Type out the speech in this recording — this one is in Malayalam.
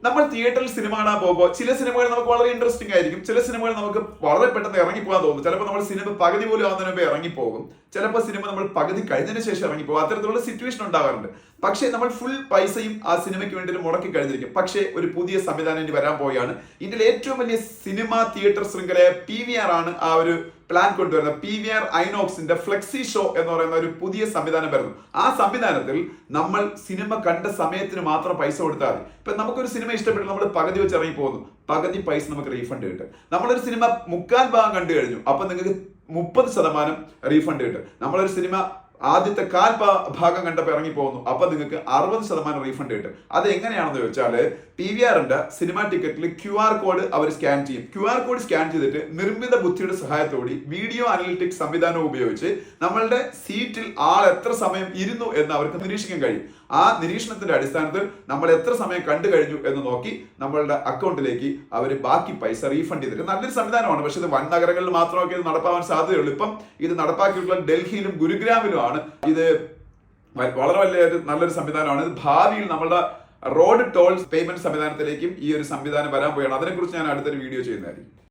നമ്മൾ തിയേറ്ററിൽ സിനിമ കാണാൻ പോകുമ്പോൾ ചില സിനിമകൾ നമുക്ക് വളരെ ഇൻട്രസ്റ്റിംഗ് ആയിരിക്കും, ചില സിനിമകൾ നമുക്ക് വളരെ പെട്ടെന്ന് ഇറങ്ങിപ്പോകാൻ തോന്നും. ചിലപ്പോൾ നമ്മൾ സിനിമ പകുതി പോലും ആവുന്നതിന് മുമ്പ് ഇറങ്ങിപ്പോകും, ചിലപ്പോൾ സിനിമ നമ്മൾ പകുതി കഴിഞ്ഞതിന് ശേഷം ഇറങ്ങിപ്പോകും. അത്തരത്തിലുള്ള സിറ്റുവേഷൻ ഉണ്ടാകാറുണ്ട്. പക്ഷേ നമ്മൾ ഫുൾ പൈസയും ആ സിനിമയ്ക്ക് വേണ്ടി മുടക്കി കഴിഞ്ഞിരിക്കും. പക്ഷേ ഒരു പുതിയ സംവിധാനം ഇനി വരാൻ പോവുകയാണ്. ഇന്ത്യയിലെ ഏറ്റവും വലിയ സിനിമ തിയേറ്റർ ശൃംഖലയായ PVR ആണ് ആ ഒരു പ്ലാൻ കൊണ്ടുവരുന്നത്. PVR ഐനോക്സിന്റെ ഫ്ലെക്സി ഷോ എന്ന് പറയുന്ന ഒരു പുതിയ സംവിധാനം വരുന്നു. ആ സംവിധാനത്തിൽ നമ്മൾ സിനിമ കണ്ട സമയത്തിന് മാത്രം പൈസ കൊടുത്താൽ മതി. ഇപ്പൊ നമുക്കൊരു സിനിമ ഇഷ്ടപ്പെട്ട് നമ്മൾ പകുതി വെച്ച് ഇറങ്ങി പോകുന്നു, പകുതി പൈസ നമുക്ക് റീഫണ്ട് കിട്ടും. നമ്മളൊരു സിനിമ മുക്കാൽ ഭാഗം കണ്ടു കഴിഞ്ഞു, അപ്പൊ നിങ്ങൾക്ക് 30% റീഫണ്ട് കിട്ടും. നമ്മളൊരു സിനിമ ആദ്യത്തെ ഭാഗം കണ്ടപ്പോൾ ഇറങ്ങി പോകുന്നു, അപ്പൊ നിങ്ങൾക്ക് 60% റീഫണ്ട് കിട്ടും. അത് എങ്ങനെയാണെന്ന് ചോദിച്ചാൽ PVRന്റെ സിനിമ ടിക്കറ്റിൽ QR കോഡ് അവർ സ്കാൻ ചെയ്യും. QR കോഡ് സ്കാൻ ചെയ്തിട്ട് നിർമ്മിത ബുദ്ധിയുടെ സഹായത്തോടെ വീഡിയോ അനലിറ്റിക്സ് സംവിധാനം ഉപയോഗിച്ച് നമ്മളുടെ സീറ്റിൽ ആൾ എത്ര സമയം ഇരുന്നു എന്ന് അവർക്ക് നിരീക്ഷിക്കാൻ കഴിയും. ആ നിരീക്ഷണത്തിന്റെ അടിസ്ഥാനത്തിൽ നമ്മൾ എത്ര സമയം കണ്ടു കഴിഞ്ഞു എന്ന് നോക്കി നമ്മളുടെ അക്കൗണ്ടിലേക്ക് അവർ ബാക്കി പൈസ റീഫണ്ട് ചെയ്തിട്ട് നല്ലൊരു സംവിധാനമാണ്. പക്ഷെ ഇത് വൻ നഗരങ്ങളിൽ മാത്രമൊക്കെ ഇത് നടപ്പാവാൻ സാധ്യതയുള്ളൂ. ഇപ്പം ഇത് നടപ്പാക്കിയിട്ടുള്ള ഡൽഹിയിലും ഗുരുഗ്രാമിലുമാണ്. ഇത് വളരെ നല്ലൊരു സംവിധാനമാണ്. ഇത് ഭാവിയിൽ നമ്മളുടെ റോഡ് ടോൾ പേയ്മെന്റ് സംവിധാനത്തിലേക്കും ഈ ഒരു സംവിധാനം വരാൻ പോവുകയാണ്. അതിനെക്കുറിച്ച് ഞാൻ അടുത്തൊരു വീഡിയോ ചെയ്യുന്നതായിരിക്കും.